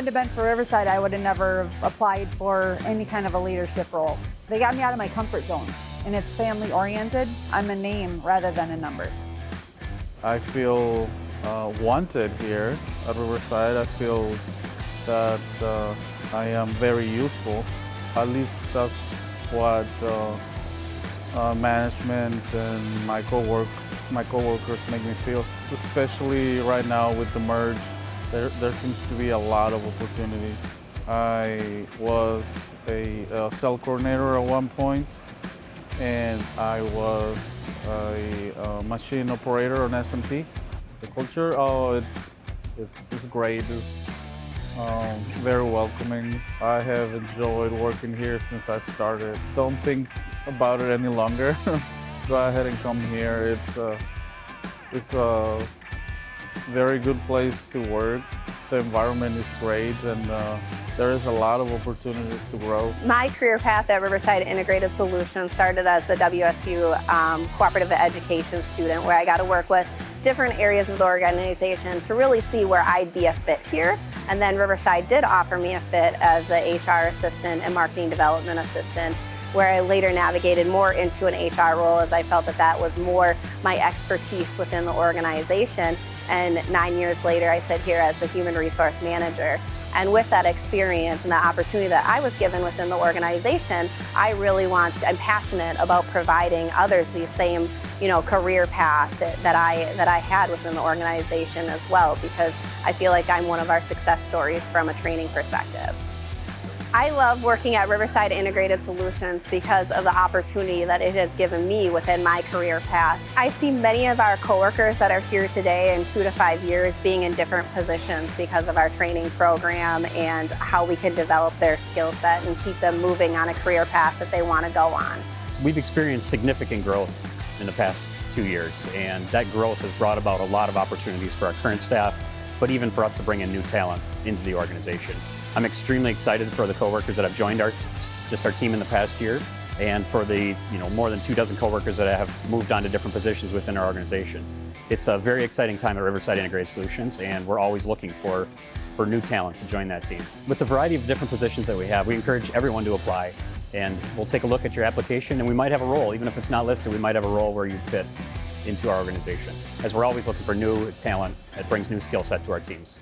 wouldn't have been for Riverside, I would have never applied for any kind of a leadership role. They got me out of my comfort zone, and it's family oriented. I'm a name rather than a number. I feel wanted here at Riverside. I feel that I am very useful. At least that's what management and my coworkers make me feel. So especially right now with the merge, there seems to be a lot of opportunities. I was a cell coordinator at one point, and I was a machine operator on SMT. The culture, it's great. It's very welcoming. I have enjoyed working here since I started. Don't think about it any longer. Go ahead and come here. It's a very good place to work. The environment is great, and there is a lot of opportunities to grow. My career path at Riverside Integrated Solutions started as a WSU cooperative education student, where I got to work with different areas of the organization to really see where I'd be a fit here. And then Riverside did offer me a fit as an HR assistant and marketing development assistant, where I later navigated more into an HR role, as I felt that that was more my expertise within the organization. And 9 years later, I sit here as a human resource manager. And with that experience and the opportunity that I was given within the organization, I'm passionate about providing others the same, career path that I had within the organization as well, because I feel like I'm one of our success stories from a training perspective. I love working at Riverside Integrated Solutions because of the opportunity that it has given me within my career path. I see many of our coworkers that are here today in 2 to 5 years being in different positions because of our training program and how we can develop their skill set and keep them moving on a career path that they want to go on. We've experienced significant growth in the past 2 years, and that growth has brought about a lot of opportunities for our current staff, but even for us to bring in new talent into the organization. I'm extremely excited for the coworkers that have joined our team in the past year, and for the more than 24 coworkers that have moved on to different positions within our organization. It's a very exciting time at Riverside Integrated Solutions, and we're always looking for new talent to join that team. With the variety of different positions that we have, we encourage everyone to apply, and we'll take a look at your application, and we might have a role. Even if it's not listed, we might have a role where you fit into our organization, as we're always looking for new talent that brings new skill set to our teams.